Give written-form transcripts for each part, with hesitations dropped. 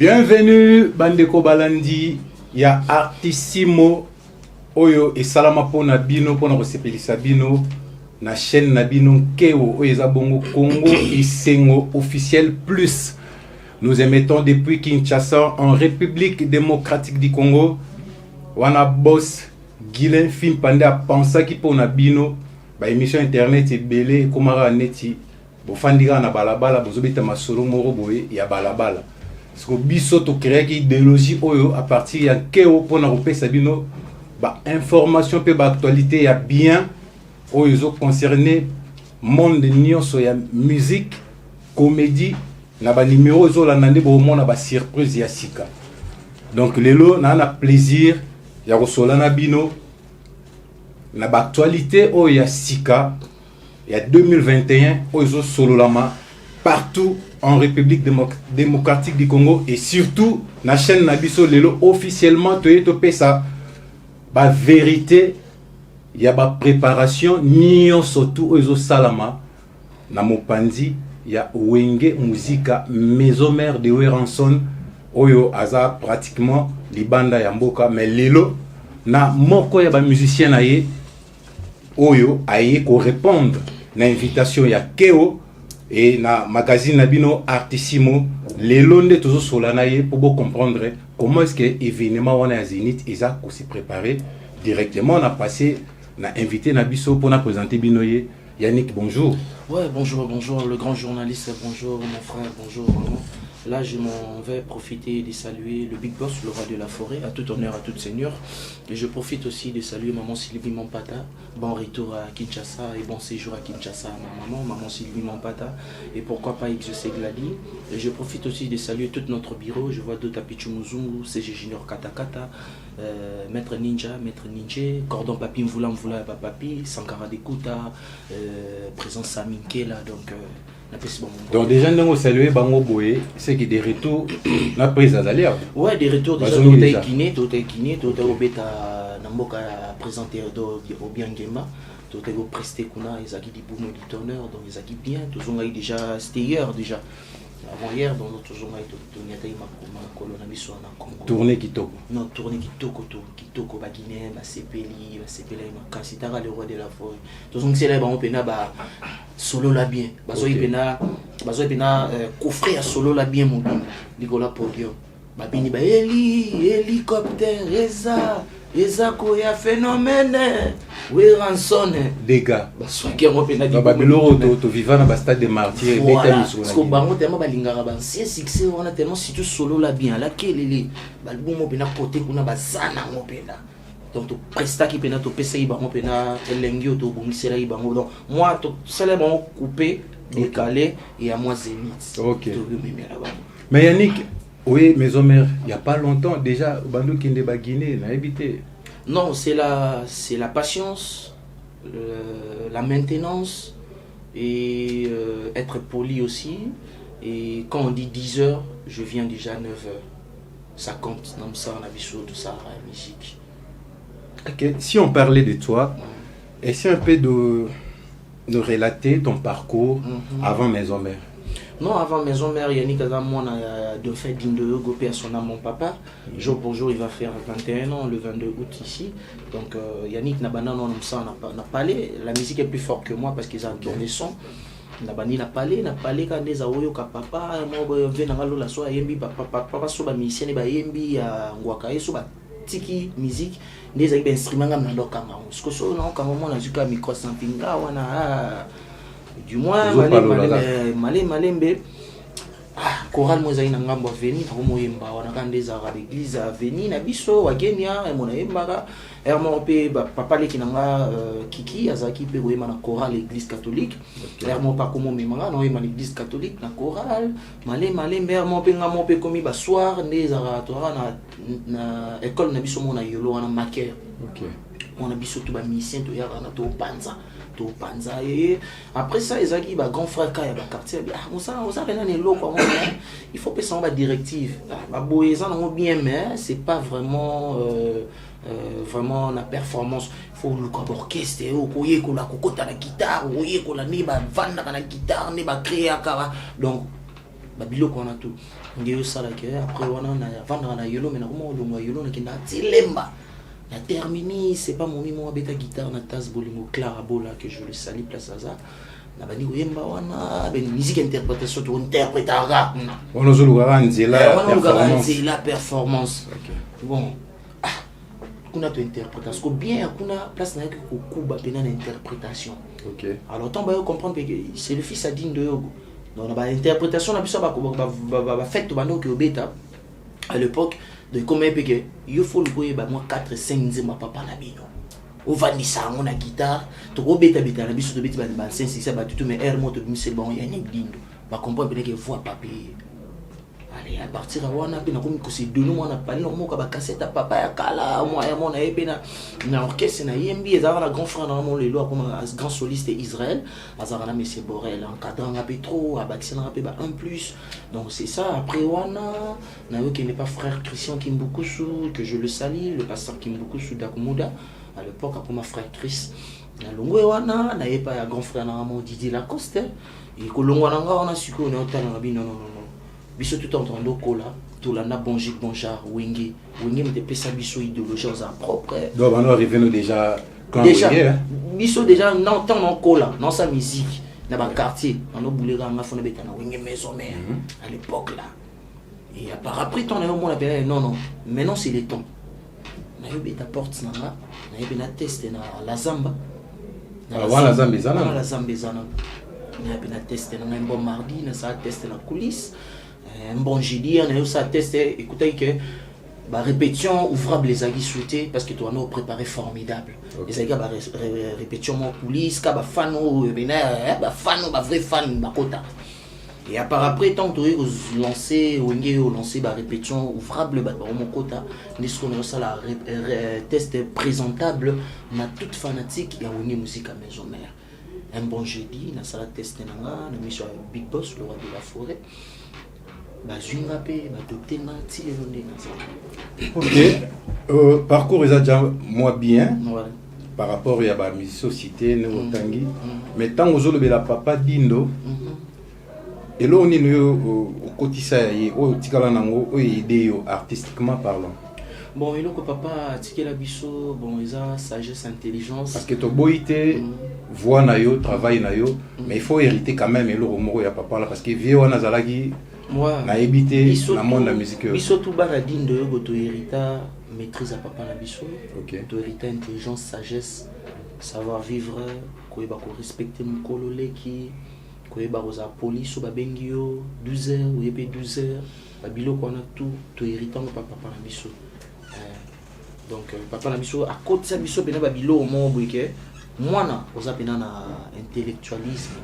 Bienvenue Bandeko Balandi, ya Artissimo Oyo et Salama pona bino pona kosepelisa bino na chaîne na bino Keo Oyeza Bongo Congo et Sengo officiel plus. Nous émettons depuis Kinshasa en République démocratique du Congo. Wana boss Guilain Film Panda pensa ki pona bino ba émission internet et belé komara neti bo fandira na balabala bozobeta masolo moro boye ya balabala. Parce que biso to créer ki idéologie oyo à partir ya Keo pona kopesa bino ba information pe ba actualité ya bien oyo zo concerné monde nyonso ya musique, comédie na ba numéro zo la nande bo mona ba surprise ya sika. Donc lelo na na plaisir ya kosola na bino na ba actualité oyo ya sika ya 2021 oyo zo sololama partout en République démocratique du Congo et surtout na chaîne Nabiso lelo officiellement to pesa ba vérité ya ba préparation nion surtout ozo salama na mopanzi ya Wenge Muzika maison mère de Weranson oyo aza pratiquement libanda ya mboka mais lelo na moko ya ba musicien na ye oyo aye ko répondre na invitation ya Keo et na magazine Nabino Artissimo lelo nde tozo solana ye pour comprendre comment est-ce que événement wana ya Zénith eza ko se préparer directement. On a passé on a invité Nabiso pour nous présenter Binoye. Yannick, bonjour. Ouais, bonjour, le grand journaliste, bonjour mon frère, bonjour vraiment. Là, je m'en vais profiter de saluer le Big Boss, le roi de la forêt, à tout honneur, à toute seigneur. Et je profite aussi de saluer maman Sylvie Mampata. Bon retour à Kinshasa et bon séjour à Kinshasa à ma maman Sylvie Mampata. Et pourquoi pas Exaucé Gladi. Et je profite aussi de saluer tout notre bureau. Je vois Dota Pichumuzungu, CG Junior Katakata, Maître Ninja, Cordon Papi Mvoula Mvoula Papapi, Sankara Dekuta, présence Saminke là, donc déjà nous saluer Bango Boé, c'est qui des retours la prise à d'aller. Ouais, des retours déjà tout est kiné, tout est au bêta Namboka présenté au bien Gema, tout est au presté kuna Izaki di Bouno di Turner, donc Izaki bien, tout ont déjà c'était hier déjà. Avant hier dans notre journée tournée Kitoko. Non, tournée Kitoko ba Guinée, ba Sepeli ma Kansitara le roi de la forêt. Tous on c'est là on pena ba solo la bien. Bazo pena coffret à solo la bien mon bien. Nicolas Podium. Ba bini ba hélicoptère Eza koya phénomène Weranson dégâts baso ki mo pena di ba biloro to vivant na ba stade de martyrs beta miso parce que bango tellement balingara ba c'est succès on a tellement surtout solo la bien la kelele balbum mo pena côté kuna bazana mo pena donc to presta ki pena to pesa i bango pena elengio to bongisela i bango donc moi to sele bon coupé décalé et à moi Zénith. OK. Mais Yannick, oui, maison mère, il n'y a pas longtemps déjà, Bandou Kinde Guinée, n'a habité. Non, c'est la patience, la maintenance et être poli aussi. Et quand on dit 10 heures, je viens déjà à 9 heures. Ça compte, comme ça, on a vu tout ça, la musique. Ok, si on parlait de toi, essaie un peu de relater ton parcours avant maison mère. Non, avant maison mère, Yannick Azamon a de fait digne de gopé à son âme mon papa. Jour pour jour, il va faire 21 ans, le 22 août ici. Donc Yannick Nabana, non, ça, on a parlé. La musique est plus forte que moi parce qu'ils ont tourné son. Nabani n'a parlé quand des aoyo ka papa, moi je viens dans la soirée, yembi papa soba musicien et ba yembi à Ngwaka et soba tiki musique, des instruments comme dans kama. Ce que so non quand moment on a vu ka micro sans pinga wana du moins malembe chorale mozaï na ngambo veni na moyemba wana kandeza à l'église veni na biso wa Kenya et mona yembaka hermo pe papa leki nanga kiki azaki pe goyema na chorale église catholique hermo pa komo memanga na yema l'église catholique na chorale malembe hermo pe ngamo pe komi ba soir ndeza ratora na école na biso mona yolo wana maker. OK. On a biso tout ba mission to ya na to panza et après ça ils ont dit bah grand frère ka ya ba quartier on ça rien ne lo quoi il faut passer en bas directive ba boyeza non bien mais c'est pas vraiment vraiment la performance faut le corps orchestre ou koye ko la kokota la guitare ou koye ko la ne ba vanda na guitare ne ba créer akara donc ba bilo qu'on a tout ngeyo sala ke après wana na vendre na yolo mais na comment longo yolo na kinda tilemba na termini c'est pas mon mimo beta guitare na tasse bolingo Clara Bola que je le salue place Zaza na bani oyemba wana ben musique interprétation to interprétara on nous la performance bon kuna to interprétation bien kuna place na ko kuba pena na interprétation OK alors tant ba comprendre que c'est le fils Adine de Yogo donc na ba interprétation na biso ba fait to bando ke beta à l'époque de combien que il faut le boyer ba moi 4 5 nzema papa na bino o vanisa ngona guitare to ko beta beta na biso to beta ba 5 6 ba tout mais air moto bimse bon ya ni dindo ba comprendre que voix papier allez à partir de wana pe na komi ko se donner moi na pali no mo ka ba cassette papa ya kala moi ya mona epé na orchestre na yembi ezava na grand frère na mon lelo comme grand soliste Israël azara na monsieur Borel encadrant un peu trop à baxer un peu ba 1+, donc c'est ça après wana na yo qui n'est pas frère Christian Kimbukusu que je le salue le pasteur Kimbukusu d'Akomoda à l'époque après ma frère Chris na longo wana na yepa ya grand frère na mon Didier Lacoste et ko longo na nga wana siko na otala na bi non biso tout en train de cola tout la na bonjik bonjar wenge me te pesa biso idéologie aux propre donc on arrive nous déjà quand déjà biso déjà non temps non cola non sa musique na ba quartier on a boulé nga fona beta na wenge maison mère à l'époque là et après ton on appelle non maintenant c'est les temps na yo beta porte na yo bena tester na la zamba la zambezana na bena tester na un bon mardi na ça tester na coulisse un bon jeudi on a eu ça testé écoutez que bah répétition ouvrable les aguis souhaité parce que toi nous préparé formidable les gars bah répétition mon coulisses ka bah fan bah fan bah vrai fan bah kota et après tant que tu lancer ou lancer bah répétition ouvrable bah mon kota nous ce qu'on a ça la test présentable na toute fanatique et on musique à maison mère un bon jeudi na ça testé na mission Big Boss le roi de la forêt. OK parcours déjà moi bien par rapport à la société nous tangi mais tant aux autres la papa dindo et là on est au quotidien au tikala nango au idée artistiquement parlant bon il que papa tiki la biso bon ils a sagesse intelligence parce que to boité voix na yo travail na yo mais il faut hériter quand même et le mot ya papa là parce que vieux on a zalagi na évité la monde la musique biso tout baradine de yogo to hérita maîtrise à papa na biso OK to hérita intelligence sagesse savoir vivre ko ba ko respecter mukolo leki ko ba rosa police ba bengio 12h ou yebe 12h ba biloko na tout to hérita papa na biso donc papa na biso à côté ça biso bena ba biloko mo boyeke mwana oza pena na intellectualisme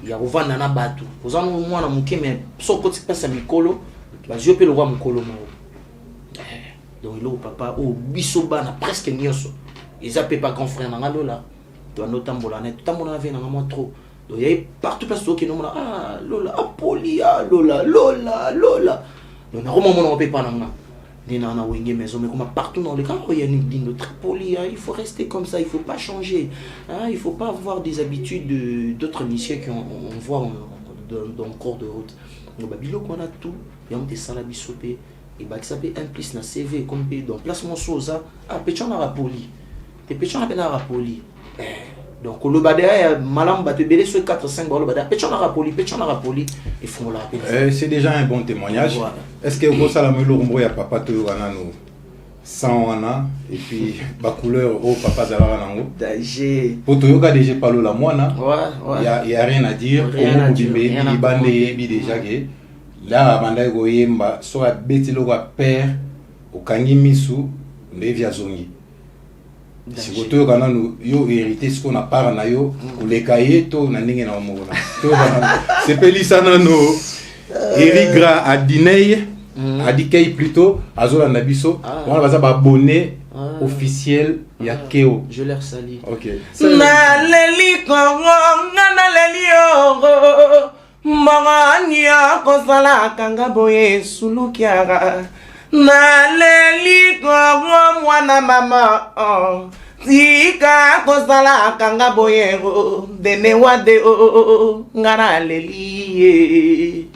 ya kovanda na bato ozana mwana moke mais soko tipasa mikolo bazio pe le roi mokolo mo donc le papa o biso bana presque nyonso ils appellent pas grand frère na lola to notambola na tambola na vena moi trop donc il y a partout place qui nous ah lola apolia lola donc na romo mon pe pas na na wenge maison mais comme partout dans le camp il y a une ligne très polie il faut rester comme ça il faut pas changer hein, il faut pas avoir des habitudes d'autres missions qu'on voit dans le cours de route donc babilo qu'on a tout il y a des salabi sopé et bah ça peut implice na CV comme donc placement chose ah pétion na rapoli te pétion na pena rapoli donc le badé malam ba te belé sur 4 5 ba le badé pétion na rapoli et font la c'est déjà un bon témoignage voilà. Est-ce que vous savez le rumbo ya papa to wana no sans wana et puis ba couleur au papa zala nango dg pour to yoka déjà palo la mwana ouais il y a rien à dire au bimbe ibande bi déjà que là banda go yemba so a betilo ko père au kangi misu ndevia zongi si vous avez hérité ce qu'on a parlé na yo les cahiers to na ndenge na omona to c'est pelisana no Eric Gra à Diney à Dikei plutôt azola nabiso on va ba abonné officiel ya Keo je leur salue OK na leli kongo na leli oro mangania kosala kanga boye sulukiara na leli kongo mwana mama tika kosala kanga boyero dene wade ngara leli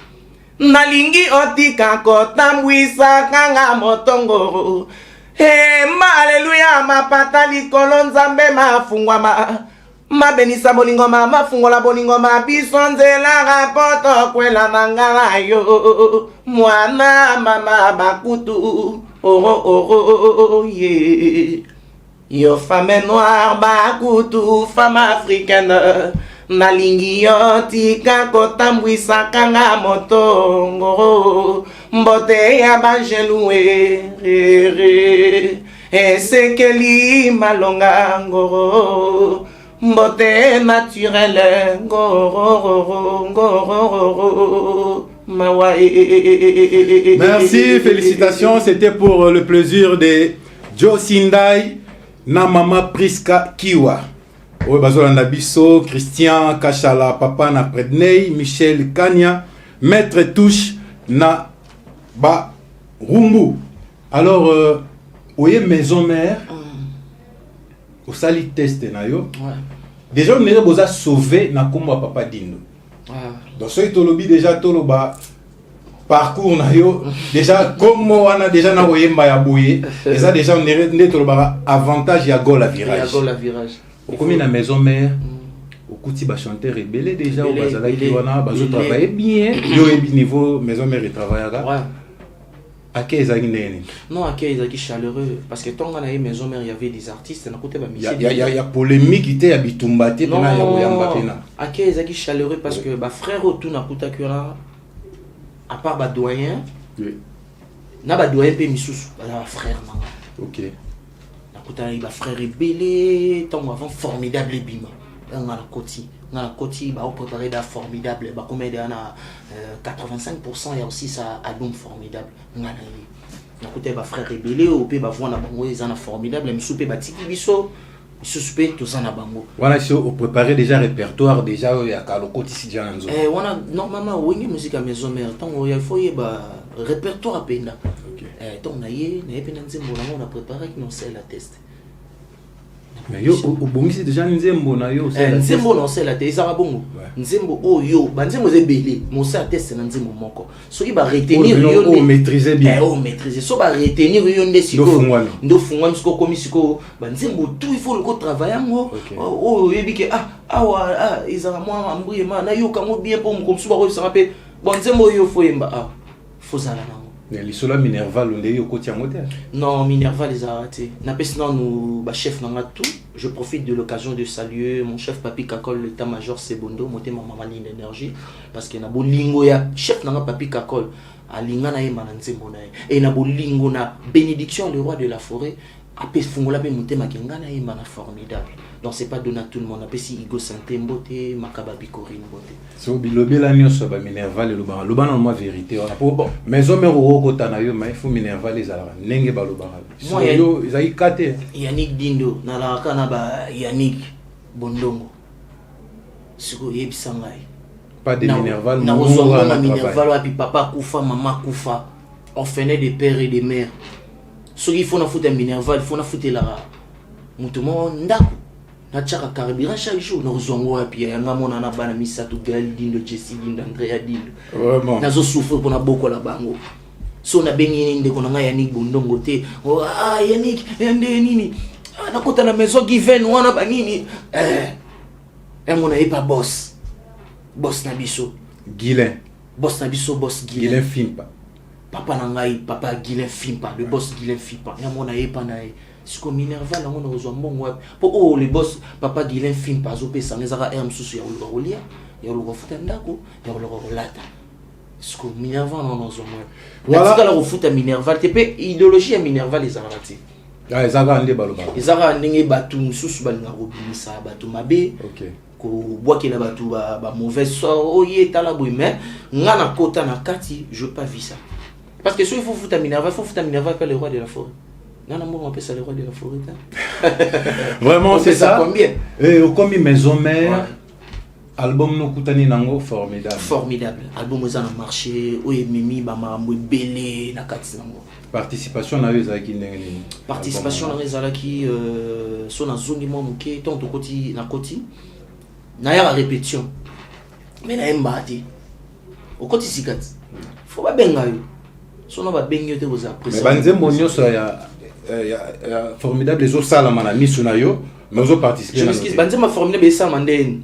nalingi otika kotambwisa kanga motongo. Haleluya, mapata likolo nzambe mafungwama. Mabenisa bolingoma, mafungola bolingoma, biso nzela rapoto kwela nangala yo. Mwana mama bakutu, yeah. Yo femme noire bakutu, femme africaine. Nalingi yo tika kotambwisa kanga motongo. Mbote ya bajelue, esekeli malonga ngoro. Mbote naturelle ngoro. Merci, félicitations. C'était pour le plaisir de Joe Sindai, na mama Priska Kiwa. Oui, Bazolanda Bisso, Christian Kachala, Papa na Predney, Michel Kanya, Maître Touche na ba Rumbu. Alors, oui, maison mère, au sali test na yo. Déjà, on est besoin sauver na komba Papa Dindo. Donc, ce tolobi déjà toloba parcours na yo. Déjà, comme on a déjà na oyemba ya boye, et ça déjà on est toloba avantage ya goal à virage. Au combien la maison mère, au couti ba chanteur rebelle déjà au bazala qui wana bazo travailler bien. Yo ebi niveau maison mère et travaillera. Ouais. À quel âge? Non, à quel âge chaleureux parce que tant qu'on a eu maison mère, il y avait des artistes, na côté ba musique. Il y a polémique qui était habitumbate pena ya boyamba pena. À quel âge chaleureux parce que ba frère autour na kuta kiona à part ba doyen. Oui. Na ba doyen pe misusu ba frère manga. OK. Il va frère rebelle, tant avant formidable bima. On a la côté, bah on préparer des formidable, bah comme il y en a 85%, il y a aussi ça album formidable. On a la côté bah frère rebelle, au pays bah voir na bango ils en a formidable, mais souper bah tiki biso, suspect tout ça na bango. Voilà, si on préparer déjà répertoire déjà il y a qu'à le côté si déjà nzo. On a normalement oui musique à maison mère, tant il faut y bah répertoire à peine. Donc on a préparé qui nous sait la test. Mais yo au bon c'est déjà nzembo na yo c'est nzembo non c'est la test ça va bon nzembo oh yo banzembo c'est belé mon ça test na nzembo moko so il va retenir yo on maîtriser bien maîtriser so va retenir yo ndesiko ndo fungwa msiko komisiko banzembo tout il faut le travailler ngo oh yebike izara moi ambuye ma na yo kango bien pour comme so ba ko ça rappelle bon nzembo yo faut yemba faut ça là. Les sola Minerva l'onde yo côté moteur. Non, Minerva les a ratés. Napesna nous ba chef nanga tout. Je profite de l'occasion de saluer mon chef Papi Kakol l'état-major Sebondo, moté ma maman ligne d'énergie parce que na bolingo ya chef nanga Papi Kakol a linga na yema na nzembo na et na bolingo na bénédiction le roi de la forêt apes fungola pe moté makenga na yema na formidable. Donc c'est pas donné à tout le monde. Après si Igo Santé Mbote, Makaba Bikori Mbote. So bilobela nyoso ba Minerva le lobara. Lobana no vérité. On a bon. Mais hommes roko tanayo mais il faut Minerva les ala. Nenge ba lobara. So yo izai kate. Yannick Dindo na la kana ba Yannick Bondongo. Siko yebisangai. Pas de Minerva na ozonga na Minerva wa pi papa kufa mama kufa. On fait des pères et des mères. So il faut na foutre Minerva, il faut na foutre la mutumo ndako. Na chaka carburant chaque jour nous zongo et puis yanga mona na bana misato gal dindo Jesse dindo Andrea dindo vraiment nazo souffrir pour na boko la bango so na bengi ndeko na Yannick Bondongo te Yannick ende nini na kota na maison given wana bangini mona pas boss na biso Guilin boss na biso boss Guilin Fimpa papa na ngai papa Guilin Fimpa le boss Guilin Fimpa mona pas na si comme Minerva là on a besoin bon ouais pour les boss papa Guilin film pas au pesa les ara m susu ya uluka rolia ya uluka futa ndako ya uluka rolata si comme Minerva non non voilà la refuta Minerva te pe idéologie ya Minerva les arati les ara ndé baloba les ara ndenge batu susu balinga robinisa batu mabe OK ko boakela batu ba mauvaise sort oye tala boy mais ngana kota na kati je pas vu ça parce que si il faut futa Minerva pas le roi de la forêt. Non, on appelle ça le roi de la forêt. Vraiment, c'est ça. Combien? Et combien maison mère, album no kutani nango formidable. Formidable. Album aux a marché, oui mimi bama mwe belé na kati nango. Participation na ezaki ndenge. Participation na ezalaki so na zongi mo muke ton to koti na koti. Na ya répétition. Mais na embati. Au koti sikat. faut pas benga yo sono ba benga yo te vous apprécier mais banzembo nyonso ya formidable les osala na misu na yo mais vous participer je m'excuse banzembo formidable esa mandeni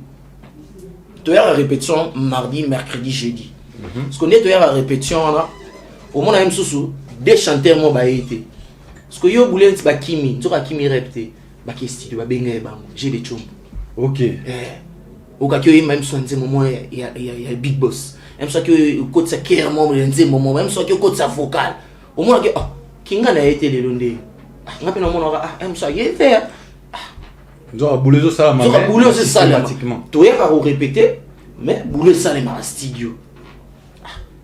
to ya répétition mardi mercredi jeudi parce qu'on est to ya répétition là au moins même sous des chanteurs mo ba été parce que yo boulé ba kimi nzoka kimi repte ba kesti ba benga ba j'ai des chombo OK au cas que même soit un moment il y a big boss même soit que côté ça clairement un moment même soit que côté ça vocal au moins que kinga na été les londe ngapi na mona même soit yete nzo boulezo ça ma nzo boulezo ça pratiquement to ya ka répéter mais boulezo ça les ma studio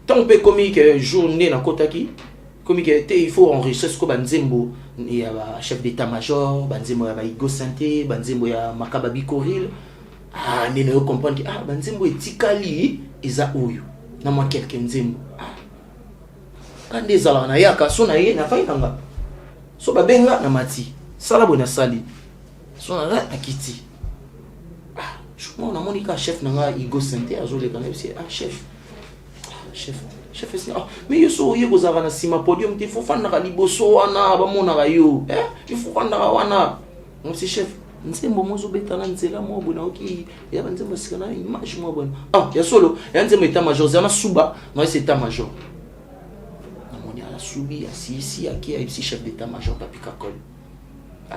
tant peu comique journée na kotaki comique était il faut enregistrer ce que banzembo il y a chef d'état-major banzembo ya ba Igo Santé banzembo ya Makaba Bikoril nene yo comprendre que banzembo etikali eza oyo na moi quelqu'un nzembo quand des ala na yaka so na ye na fainanga so babenga na mati sala bona sali so na akiti je moi na monika chef nanga Igo Santé azole kana c'est chef c'est mais yo so ye kozaka na sima podium te faut fanda ka liboso wana ba mona ka yo il faut fanda ka wana on c'est chef nzembo mozo betala nzela mo bona oki ya banzembo sikana image mo bona ya solo ya nzembo état major zana suba moi c'est état major na moni ala subi asisi aki ici chef d'état major papika kol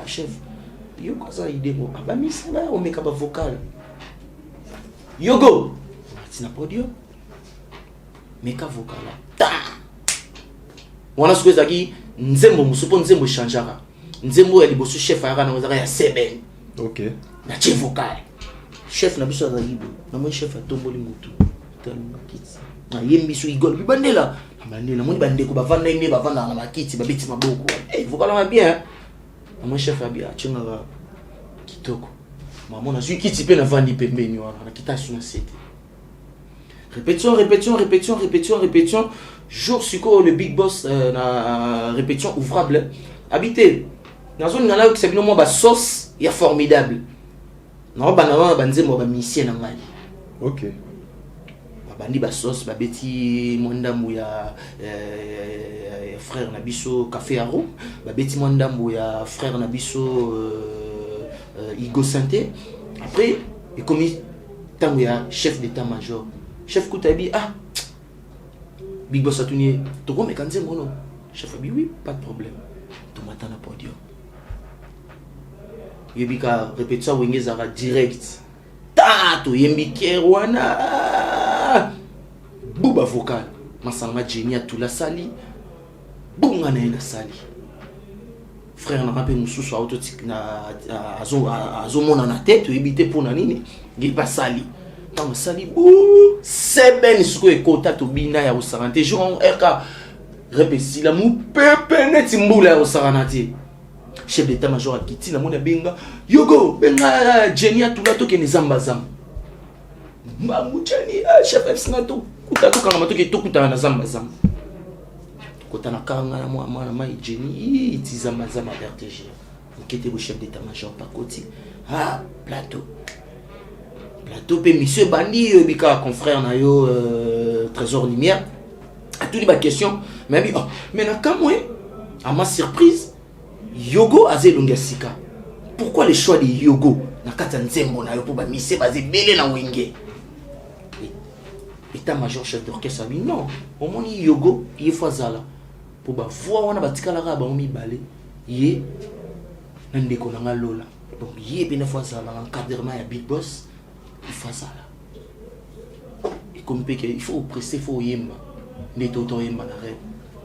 chef yo kaza idée mo ba misala o meka ba vocal yogo tina podium meka vocal ta wana skweza ki nzembo musupo nzembo changeaka nzembo ya liboso chef ayaka na ozaka ya seben OK na chef vocal chef na biso azalibo na moi chef atomboli mutu tellement kiti na yembiso igol bibandela na bandela moni bandeko bavanda ine bavanda na makiti babeti maboko vocal va bien na moi chef abia chenga kitoko maman na zui kiti pe na vandi pembeni wana na kitasuna sete répétition jour suko le big boss na répétition ouvrable habité dans zone ngala que c'est bien ba sauce ya formidable non ba banzembo ba misien na ngali OK bandi ba sauce ba beti mwandambu ya frère na biso café aro ba beti mwandambu ya frère na biso Igo Santé après et comme tango ya chef d'état-major chef Koutabi big boss atuni to ko mekanze mono chef abi oui pas de problème to matin na podium yebika répétition wengezaka direct tato yembi kerwana buba vocal masanga Jenny atula sali bunga na sali frère na rapé mususu autotique na azo mona na tête yebite pona nini ngipa sali tant sali c'est ben ce que kota to bina ya osarante jour RK répéti la mu pepe net mbula ya osarante chef d'état-major akiti na mona benga yogo benga Jenny atula to ke nzamba zamba mamu Jenny chef FSNA to kuta to kanga to ke to kuta na zamba zamba kota na kanga na mwana mai Jenny iti zamba zamba RTG nkete le chef d'état-major pakoti plateau pe monsieur bandi bika confrère na yo trésor lumière a tout les questions mais mais na kamwe à ma surprise Yogo azelongasika pourquoi le choix de Yogo na kata nzembo na yo pour ba mise basé belé na wenge état-major chef d'orchestre abi non au moins Yogo il faut zala pour ba voix wana batikala ka ba mi balé yé na ndeko na ngalola donc yé pe na fois zala encadrement ya big boss il faut ça là et comme il faut presser, il faut yemba les toto yemba na rêve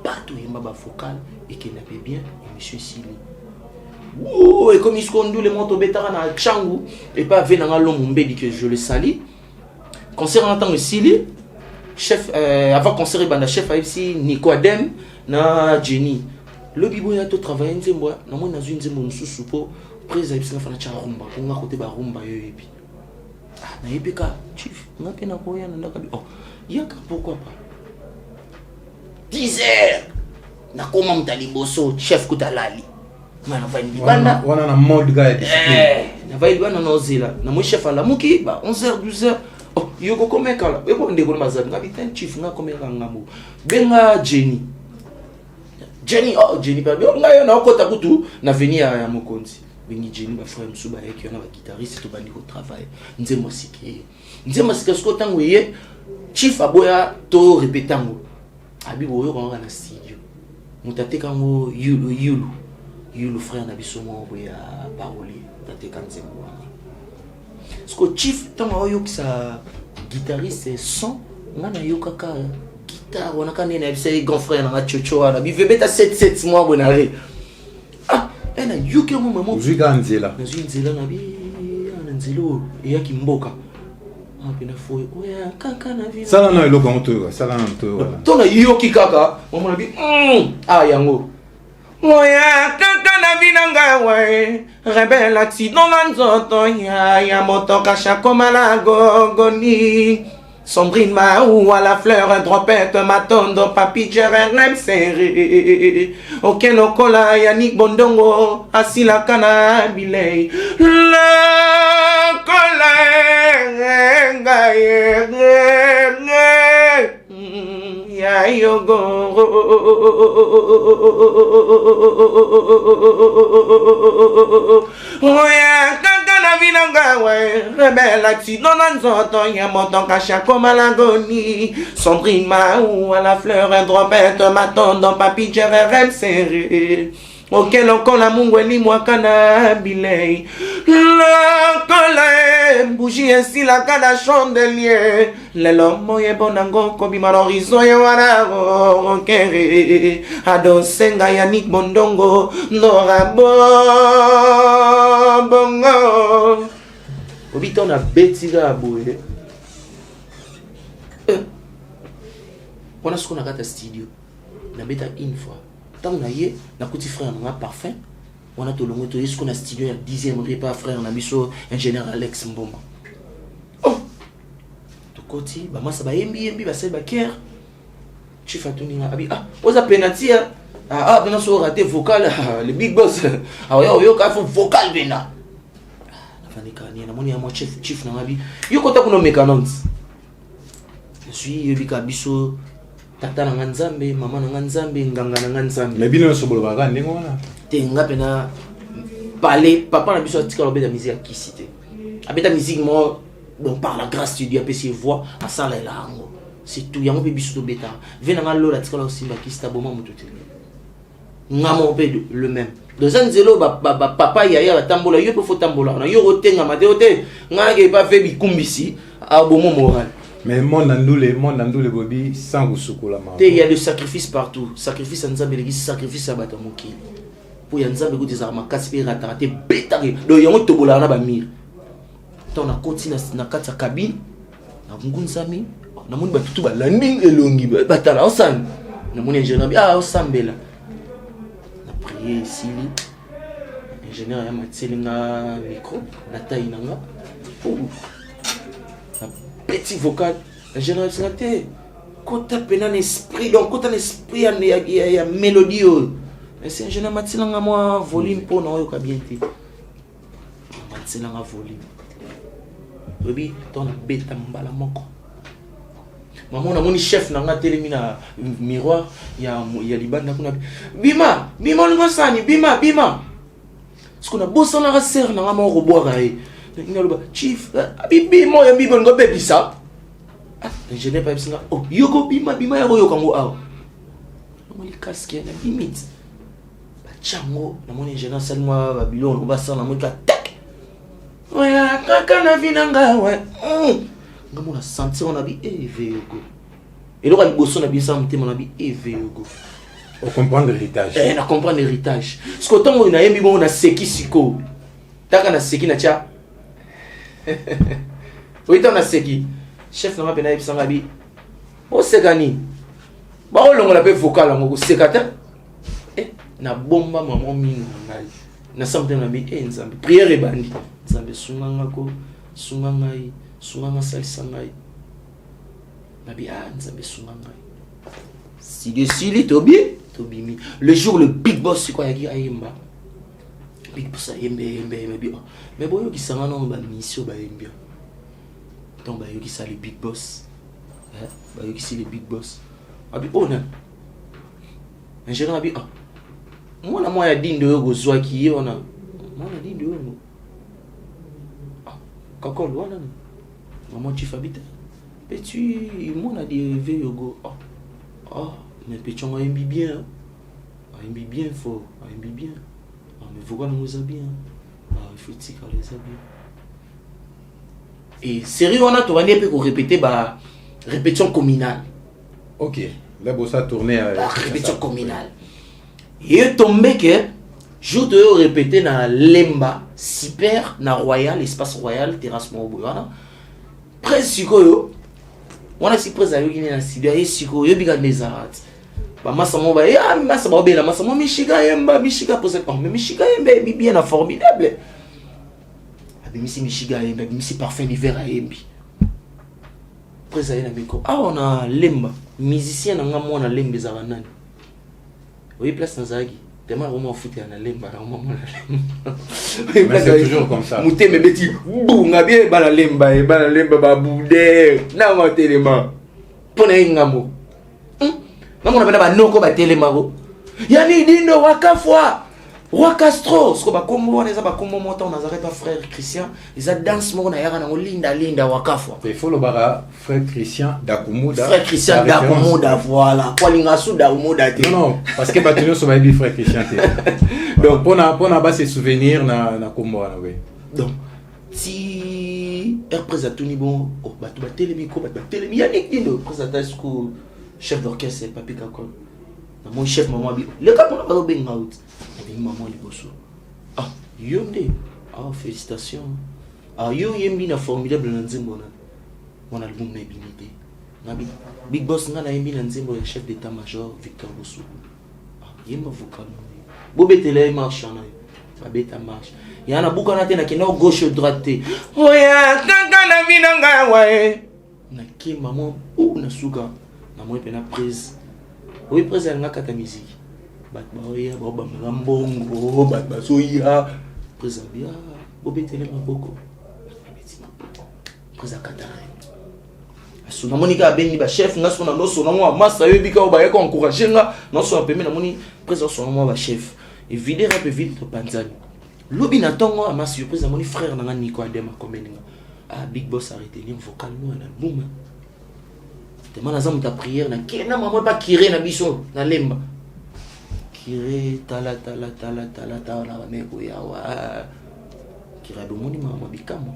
partout yemba ba vocal et qu'il n'a pas bien et monsieur Sili et comme il se conduit le monto betara na changu et pas venanga l'homme dit que je le sali concert en tant que Sili chef avant concert banda chef ici Nicodème na Jenny le bibo ya to travailler nzembo na moi na nzembo mususu po président ici na fana cha rumba ko nga côté ba rumba yo epi na yebika chief ngapi na koya na ndaka yaka pourquoi pas 10 heures na koma mtaliboso chef kutalali mana vandi banda wana na mode gars discipline na vai bana no zela na mo chef ala muki ba 11h 12h yoko komeka la ebo ndeko mazabi ngabi ten chief nga komeka ngamo benga Jenny oh Jenny pa nga yo na kota kutu na venir ya mokonzi bengi Jenny ba frère msuba yake yo na ba guitariste to bandi ko travail nzembo sike sko tango ye chief aboya to repetango abi boyo ko na studio mutateka ngo yulu frère na biso mo boya paroli tateka nzembo sko chief tango yo kisa guitariste son ngana yo kaka guitare on a quand même c'est grand frère na chocho na bi vebeta 7 mois bonare ah ena yuke mo mamo Zuiga nzela na bi na nzelo ya kimboka ah pena foi oya kaka na vi sala na eloko moto sala na moto tona yoki kaka mamo na bi ah yango oya kaka na vi na ngawe rebelle accident na nzoto ya motoka shakoma la gogoni Sombrine Maou à la fleur, un dropette, ma tondo, papi, Jerem serré. Auquel au cola, Yannick Bondongo, assis la cana, billet. La cola, ya yogo. Oya, na vinanga ouais rebelle accident na nzoto ya motonga shako malagoni Sombrine Maou à la fleur un dropette matondo papi Jerem serré auquel on colle mungweli mwakana bilei la colle bougie ainsi la cada chandelier le lomo ye bonango kobi marorizo ye wararo okere adosenga Yannick Bondongo norabo bongo obito na betiga boye on a ce qu'on a gata studio na beta une fois tant na ye na kuti frère na parfum on a to longo to ce qu'on a studio ya 10e repas frère na biso ingénieur Alex Mbomba oh to koti ba masa ba yembi ba sai ba ker chief atuni abi ah oza penalty ah bena so raté vocal le big boss ah yo ka fo vocal bena nafanika ni na moni ya mo chief na abi yo kota kuno mekanons je suis bika biso tata na nzambe mama na nzambe nganga na nzambe mais bino so boloba ka ndenge wana te nga pena parler papa na biso atika lobeta musique ya kisite abeta musique mo bon par la grâce de Dieu apesi voix à ça là ngo c'est tout yango pe biso to beta vena nga lola tika lo simba kisita boma mututi ngamo pe le même dans un zelo papa yaya batambola yo pe faut tambola na yo rotenga mateote nga ke pas fait bikumbisi a bomo moral mais mon nandule bobi sans kusukola ma il y a des sacrifices partout sacrifice à nzambe les sacrifice à batamoki pour ya nzambe ko des armes kasi pe ratarate betare do yango tobola na ba mir ton na koti na kata cabine na ngunzami na moni ba tutu ba landing elongi batala osan na moni ingénieur ah osambela na prier ici ingénieur ya matselinga micro na taille nanga petit vocal ingénieur santé quand tu as un esprit donc quand tu as un esprit il y a mélodie mais c'est ingénieur matselinga moi volume pour na yo ka bien te matselinga volume obi ton beta mbala moko maman na moni chef na nga telemi na miroir ya libanda kuna bima ngosani bima ce qu'on a bossé na sœur na nga mo roboira ngaloba chief bima ya bibo ngo bebisa je n'ai pas vu ça oh yoko bima ya royo kango aw moni casque na limite ba chango na moni ingénieur sel moi ba bilon ba sa na moni ka tek oya kaka na vinanga ouais ngamo na sentir on a bi evego et donc bosso na bi sa mtema na bi evego on comprendre l'héritage na comprendre l'héritage ce que tant on a yembi bon na seki siko taka na seki na cha oui tant na seki chef na pena ibisanga bi o sekani ba o longola pe vocal ngo sekata na bomba maman mingi ngai na samte na bi nzambe prière ebandi nzambe sunga ngai salisa ngai na bi nzambe sunga ngai si de sili tobimi le jour le big boss c'est quoi yaki ayemba big boss ayembe bi mais boyo kisanga non ba mission ba yembia donc bayoki ça les big boss bayoki si les big boss abi ona ingénieur abi moi ya dindo yo gozwa ki ona moi na dindo yo kakol wana maman tu fabita petit moi na dérivé yogo mais petit on aime bien fort aime bien mais faut qu'on nous habille il faut tirer les habits et sérieux on a tourné un peu pour répéter répétition communale. Ok, là pour ça tourner répétition communale. Et tombé que jour de répéter dans Lemba super na Royal espace Royal terrasse Moboana presque yo on a si presque yo qui na studio et siko yo biga des arts ba masamo ba masa ba bela masamo mishiga yemba pose pas mais mishiga yemba bien formidable abi misi mishiga yemba misi parfum d'hiver à yembi presque na miko on a Lemba musicien na ngamo na Lemba za banani oui place Nazagi tellement vraiment foutu à Lemba na ngamo na mais c'est toujours comme ça muté me beti bunga bien ba Lemba ba boudé na ma téléma pona ngamo ngamo na bana ba noko ba téléma go yani dindo wakafwa Wakastro ce ko ba kombo wana za ba kombo mota on azare pas frère Christian ils a danse mo na yaka na linda wakafwa il faut le bara frère Christian Dakumuda voilà kwa lingasu Dakumuda te non parce que batunyo so ba bi frère Christian te donc pona ba se souvenir na kombo wana oui donc si représente ni bon ba télémi ko ba télémi Yannick dindo présentateur ko chef d'orchestre Papi Kakol na mon chef maman bi le cap on va ben out maman liboso yonde félicitations yo yembi na formidable na nzembo na mon album na binité na big boss nga na yembi na nzembo ya chef d'état-major Victor Bosso yemba vocal bobetele marche na ba beta marche yana buka na te na kina gauche droite oya kaka na binanga wae na ki maman na suka na moi pena prise oui prise nga kata musique bat baoya ba mbongo bat basoya présabia bobetele maboko présakatare asuna monika bengi ba chef ngaso na noso na moi massa yebika ba yeko encourager nga noso na peme na moni présence na moi ba chef et vider un peu vite panzani lobi na tongo ama surprise na moni frère na nga Nico Adema komeninga big boss arrêté ni vocal no na boum tellement na ta prière na kena maman pas kiré na biso na Lemba kire tala na meko yawa kira domoni mama bikamo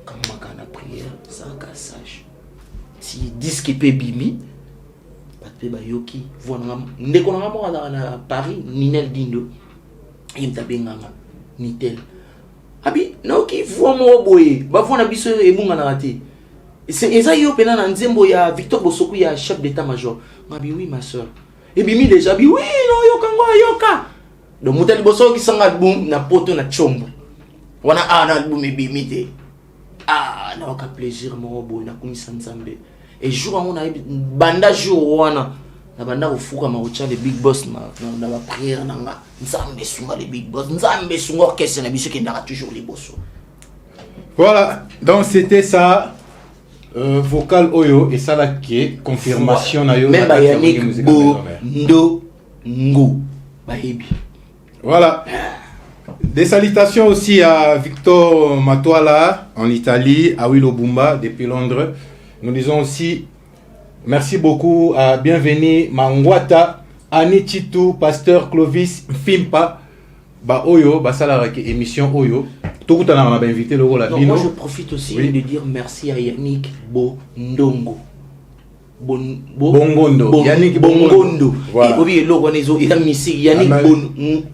kama kana prière sans cassage si disque pe bimi batpe ba yoki vona ndeko na mo na Paris Ninel Dindo imta benganga nitel abi noki vo mo boye ba vona biso ebunga na raté c'est eza yo pena na nzembo ya Victor Bosoku ya chef d'état-major ngabi oui ma soeur et bimi déjà bi oui non yoka donc mutali boso ki sanga album na poto na chombo wana na album e bimi te na waka plaisir mo boy na kumisa nzambe et jour on a banda jour wana na banda ufuka ma ucha le big boss na ba prière na nga nzambe sunga le big boss nzambe sunga orchestre na biso ki ndaka toujours les bosso. Voilà, donc c'était ça vocal oyo et ça là qui est confirmation na yo même Yannick Ndo Ngo bahebi. Voilà. Des salutations aussi à Victor Matoala en Italie, à Willow Bumba depuis Londres. Nous disons aussi merci beaucoup à Bienvenue Mangwata, Annie Chitou, Pasteur Clovis Fimpa, ba Oyo, ba Salarake émission Oyo. Tout le monde m'a invité le rôle à Bino. Moi je profite aussi de dire merci à Yannick Bondongo. Bongondo. Yannick Bongondo. Voilà. Et il a mis Yannick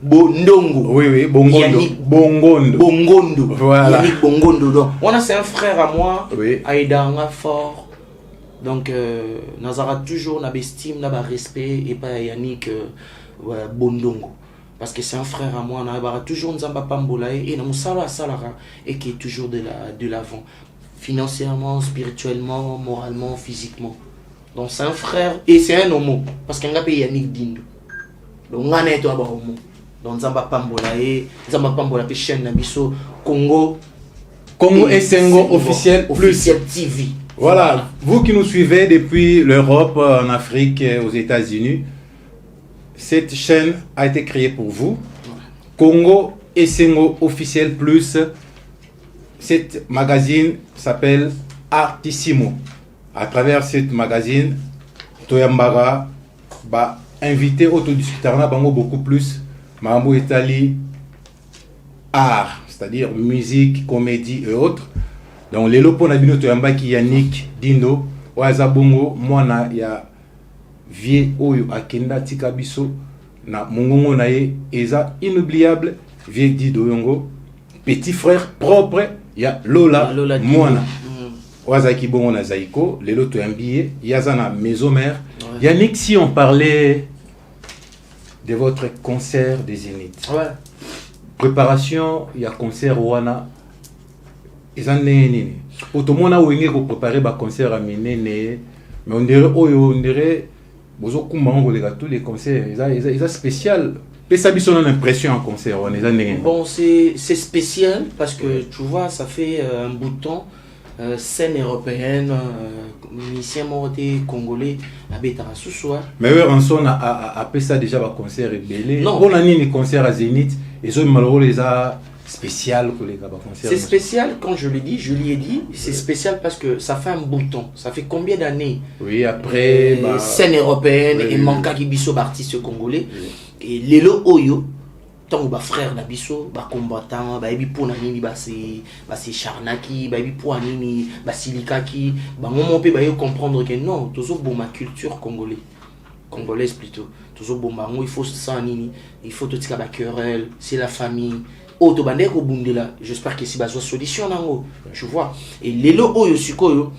Bondongo. Oui, Bongondo. Yannick Bongondo. Voilà. Yannick Bongondo. Donc, c'est un frère à moi. Oui. Aïdanga fort. Donc, Nazara toujours n'a estime, n'a respect et pas Yannick Bondongo. Parce que c'est un frère à moi, on a toujours Nzamba Pambolae et Namusala Salara et qui est toujours de l'avant. Financièrement, spirituellement, moralement, physiquement. Donc c'est un frère et c'est un homo. Parce qu'il y a un pays Yannick Dindo. Donc on a un homo. Donc Nzamba Pambolae, Nzamba Pambolae, chaîne Nabiso, Congo Congo Esengo officiel officiel TV. Voilà, vous qui nous suivez depuis l'Europe, en Afrique, aux États-Unis, cette chaîne a été créée pour vous. Congo Esengo officiel plus. Cette magazine s'appelle Artissimo. À travers cette magazine, Toyambara va inviter autodiscuter beaucoup plus. Mambo Italie, art, c'est-à-dire musique, comédie et autres. Donc les lopes on a vu Toyamba qui Yannick Dindo, Oazabongo, moi na ya vie oyo akenda tikabiso na mongongo na ye eza inoubliable vie Dido Yongo, petit frère propre ya Lola Moana. Oazaki bongo na Zaiko, lelo Toyambié, yaza na maison mère. Yannick, si on parlait de votre concert des Zénith. Ouais. Préparation, il y a concert Wana. Ils en ont pour tout le monde a préparé un concert à Ménéné. Mais on dirait, tous les concerts, ils sont spécial. Mais ça a une impression en concert. Bon, c'est spécial parce que tu vois, ça fait un bout de temps. Scène européenne, musicien morté congolais, à Bétara Soussoua. Mais eux, on a appelé ça déjà un concert ébélé. Non. On a un concert à Zénith. Ils ont malheureusement les a spécial pour les gars. C'est spécial, quand je lui ai dit, c'est spécial parce que ça fait un bout de temps. Ça fait combien d'années? Oui, après. Scène européenne et manka qui biso artiste congolais. Et Lelo Oyo. Tant que frère na biso ba combattant ba ebi pour nini ba c'est charnaki ba ebi pour nini ba silikaki ba moment pe ba yo comprendre que non toujours bon ma culture congolaise plutôt toujours bon ba il faut ça nini il faut tout ça ba querelle c'est la famille oh to bande ko bundela j'espère que si ba solution nango tu vois et lelo oyo sikoyo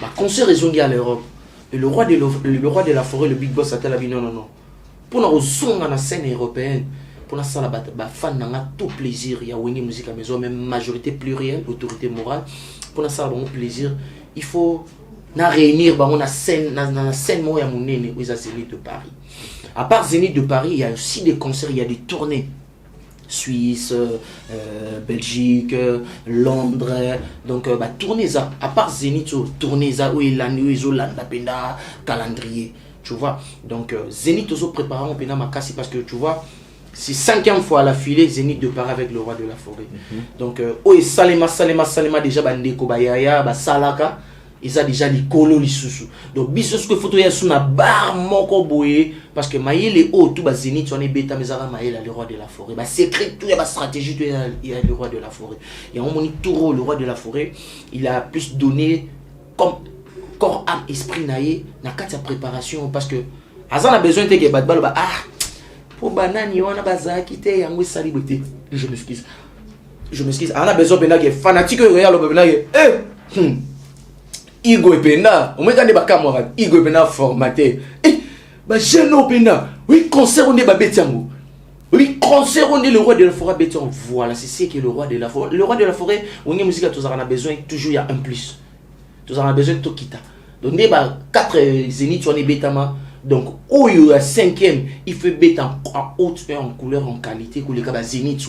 ba concert ezongi à l'Europe et le roi de la forêt le big boss atala bino non pour na ozonga na scène européenne. Pour l'instant, la fan n'a tout plaisir. Il y a une musique à maison, même majorité plurielle, autorité morale. Pour l'instant, bon plaisir. Il faut réunir la scène, la scène où il y a mon nez, où il y a Zénith de Paris. À part Zénith de Paris, il y a aussi des concerts, il y a des tournées. Suisse, Belgique, Londres. Donc, tourner ça. À part Zénith, tourner ça, où il y a la calendrier. Tu vois. Donc, Zénith, aussi préparant Pena Makasi parce que tu vois. C'est 5e fois à la filée Zénith de Paris avec le roi de la forêt. Donc, Salema déjà bandeko bayaya ba salaka, ils a déjà les colo lisusu. Donc biso ce que photo ya suna bar moko boye parce que maïle o tout ba Zénith on est bêta mais ça maïle le roi de la forêt. Ba secret tout ba stratégie tout il y a le roi de la forêt. Et on moni Touro le roi de la forêt, il a plus donné comme corps âme esprit naïe na kati préparation parce que Azan a besoin de que batbalo ba pour banani on a bazar quitté yango saliboté. Je m'excuse. On a besoin de fanatique real Igo Pena, on me dit ba camarade, Igo Pena formaté. Jeune Pena, oui concert on est ba betiango. Oui concert on est le roi de la forêt béton. Voilà, c'est ce qui est le roi de la forêt. Le roi de la forêt, on est musique tous on a besoin toujours il y a un plus. Tous on a besoin de tout kita. Donc on est ba 4 zénith on est bétama. Donc, Oyo à 5e, il fait bête en haute, en couleur, en qualité, pour les cas Zénith.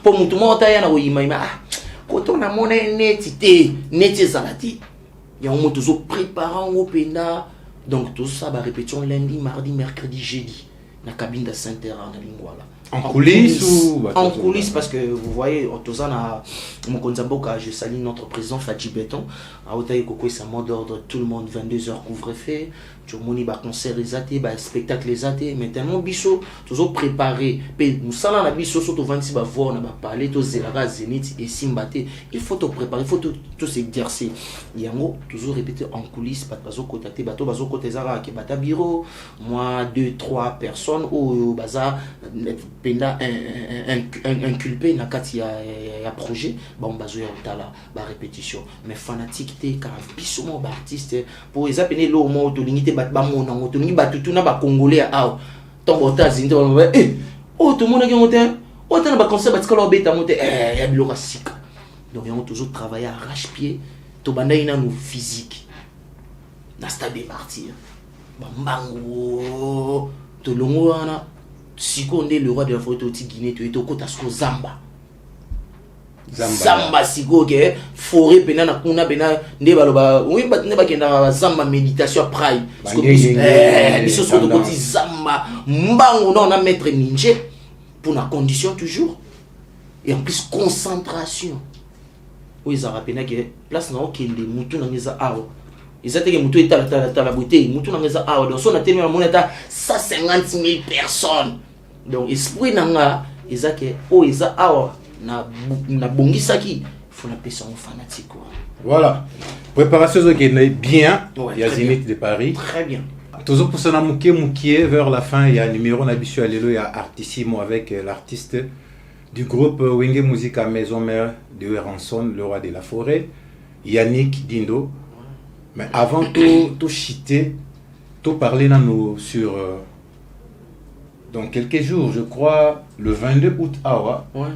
Pour mon tout le monde, il y a un quand on a mon netité, netité zalati, il y a un mot toujours préparant au pénal. Donc, tout ça, répétition lundi, mardi, mercredi, jeudi, dans la cabine de Saint-Terre, en Lingwala. En coulisses ou en coulisses parce que vous voyez je salue notre président Fadji Béton à Otaï Koko c'est mot d'ordre tout le monde 22h couvre-feu tu moni ba concert les ba spectacle les athées mais tellement biso toujours préparé nous sala na biso surtout 26 ba voir na ba parler to zelaka Zénith et Simbaté il faut te préparer il faut tout s'exercer yango toujours répéter en coulisses pas bazo contacter bato bazo côté zara ki bata bureau moi 2-3 personnes au bazar penda inculpé na kati ya projet bon bazo ya utala ba répétition mais fanatique té car biso mo ba artiste pour les appeler lo mo to limité ba mona mo to ni ba tutu na ba congolais a tombo tazinde oh tout le monde qui monte autant ba concert ba tikolo beta monte ya biloko sika donc on toujours travailler à arrache-pied to banda ina no physique na stade de martyr bambango to longo wana siko nde le roi de la forêt oti Guinée to kota sko zamba zamba siko ke forêt pena na kuna pena nde baloba oui bat ne bakenda zamba méditation praille biso so de zamba mbango non na maître ninje pour la condition toujours et en plus concentration oui ça rappelle que place na okende mutu na ngeza awo ezate ke mutu etala beauté mutu na ngeza awo donc son atemi na moneta 150 000 personnes donc esprit nanga ezake o eza awa na bongisaki faut la personne fanatique quoi. Voilà, préparation qui est bien, il y a Zénith de Paris très bien. Toujours pour ça moukié vers la fin il y a un numéro n'habituel il y a Artissimo avec l'artiste du groupe Wenge Musica Maison Mère de Ranson, le roi de la forêt, Yannick Dindo. Mais avant tout chiter, tout parler sur dans quelques jours, je crois le 22 août ouais.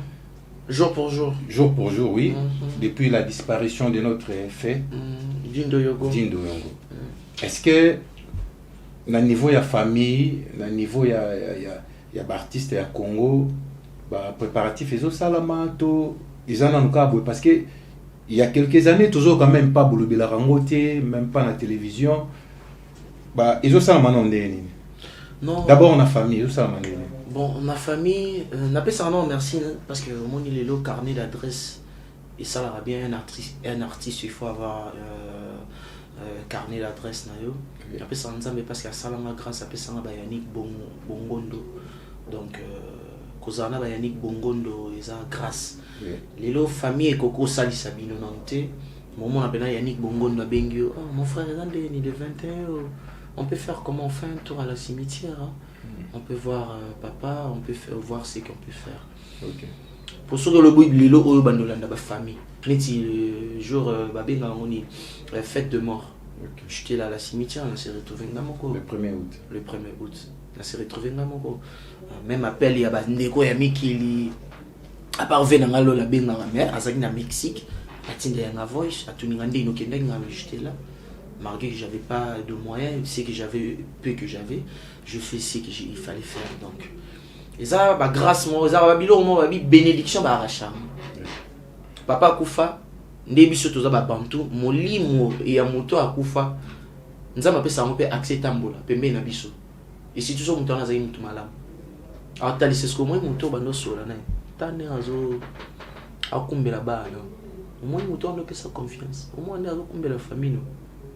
Jour pour jour. Jour pour jour, oui. Depuis la disparition de notre fait, Dindo Yogo. Est-ce que na niveau ya famille, na niveau ya artiste ya Congo, bah préparatif et salama to ils en ont cas parce que il y a quelques années toujours quand même pas bolobela rangote, même pas na télévision. Bah ils ont ça maintenant non. D'abord on a famille, ils ont ça maintenant. Bon, on a famille, on appelle ça non merci parce que mon il est le carnet d'adresse et ça là bien un artiste il faut avoir carnet d'adresse na yo. Après ça nzambe parce que ça là grâce après ça ba Yannick Bongondo. Donc kozana ba Yannick Bongondo eza grâce. Lelo famille et Coco Sali Sabino Nanté. Moment on appelle Yannick Bongondo Bengio. Oh, mon frère il est de 21 on peut faire comment on fait un tour à la cimetière hein? On peut voir papa, on peut voir ce qu'on peut faire. Okay. Pour ceux qui ont le bruit de l'îlot, on va dans la famille. Le jour la fête de mort. Okay. J'étais là à la cimetière, on s'est retrouvé dans mon le 1er août. Le 1er août. On s'est retrouvé dans mon corps. Même appel, il y a des gens qui à part venir dans la baie dans la mer, à Zagna Mexique, à Tinda Voice, à Tuningande, j'étais là. Malgré que j'avais pas de moyens, c'est que j'avais peu que j'avais, je fais ce qu'il fallait faire donc. Et ça, bah grâce moi, ça va bilo moi, bénédiction bah arracha. Papa Koufa, ndebi surtout ça bah bantu, mon limo et à moto à Koufa, nous avons appelé ça on peut accès tambola, pembe na biso. Et si tout ça moto na zaï mutu malam. Alors t'as laissé ce que moi moto bah no sola na. T'as né azo akumbela ba là. Moi moto on a ça confiance. Au moins on a akumbela la famille.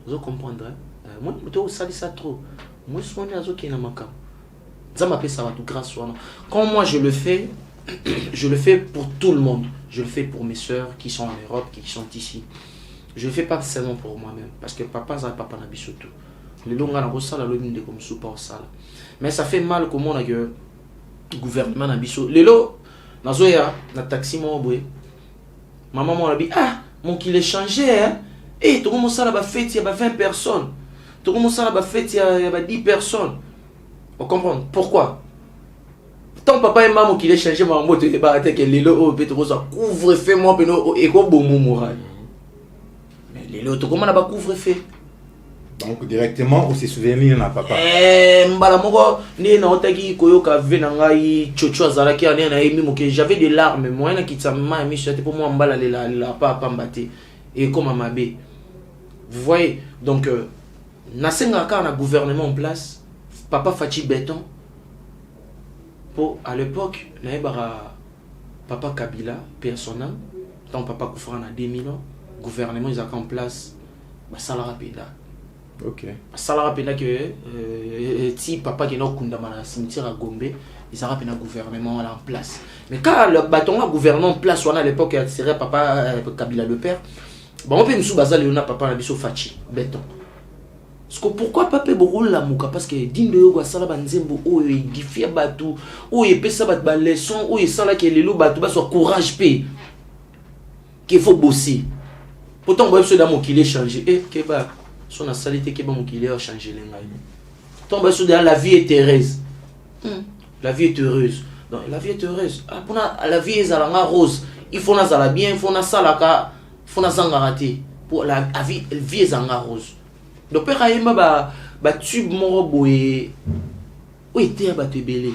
Vous comprendrez. Moi, je ça trop. Moi, je suis qui est ça m'appelle ça tout grâce. Quand moi je le fais pour tout le monde. Je le fais pour mes soeurs qui sont en Europe, qui sont ici. Je le fais pas seulement pour moi-même. Parce que papa n'a pas surtout. Le long à la salle, le comme soupa au salle. Mais ça fait mal comment le gouvernement n'a pas. Le lot, dans le taxi, maman m'a dit ah, mon qu'il est changé, hein. Et tout le monde a fait, il y a 20 personnes. Tout le monde a fait, il y a 10 personnes. On comprend pourquoi. Tant papa et maman qui les changé, maman te débarrasse que les lots couvre fait moi et quoi bon moral. Mais les lots tout comment n'a pas couvre fait. Donc directement on se souvenir na papa. Mbala moko ni na otaki koyoka venanga i chocho azalaki ani na emi moke j'avais des larmes moi na kitama mi c'était pour moi mbala la papa mbate et comme amabe. Vous voyez, donc, Nasenga quand on a gouvernement en place, papa Fachi Béton, pour à l'époque, papa Kabila, personnel, tant papa Koufran a 2000 ans, gouvernement ils ont en place, Salara Peda. Ok. Salara Peda que si papa qui est dans le cimetière à Gombe, ils ont un gouvernement en place. Mais quand le bâton a gouvernement en place, on a à l'époque, c'est papa Kabila le père. Bon, on peut nous baser Léona papa na biso Fachi béton. Parce que pourquoi papa borol la muka parce que dindo yo sala banzembo o edifia batu o epesa bat ba leçon o sala ke lelo batu ba so courage pe qu'il faut bosser. Pourtant bon ceux d'amour qu'il est changé que ba son salité que ba mon qu'il est changé les ngai. Tombe sur dans la vie est heureuse. La vie est heureuse. Donc la vie est heureuse. Ah pour la vie est à rose. Il faut na sala bien, il faut na sala ka faut na zangaraté pour la vie est en rose. Donc père aima ba tube moro boye o était ba te belé.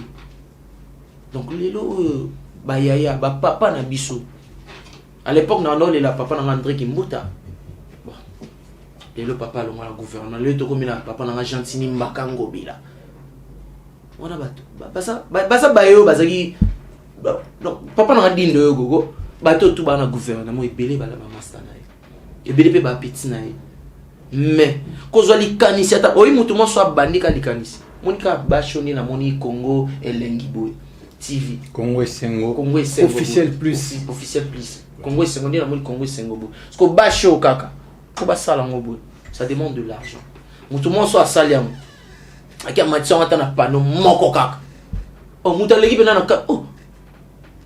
Donc lelo ba yaya ba papa na biso À l'époque, il y a papa André Kimbuta. Bon. Et le papa, le gouvernement, le papa n'a Gentini Mbakango Bila. On a battu. Basa bayo bazaki. Non, papa n'a dit de gogo. Bateau tout bas dans le gouvernement et belé bala master nae. Et belé pe ba petit nae. Mais quand on lit kanisi ata oyi mutu mo soit bandi ka likanisi. Monika bachoni na moni Congo elengi boy. TV. Congo et Sengo. Officiel plus. Officiel plus. Congo et Sengo, la Congo et Sengo. Parce que bacho kaka. Ko ba sala ngobo. Ça demande de l'argent. Mutu mo soit saliam. Akia matio ata na pano moko kaka. Oh muta legi bena na ka.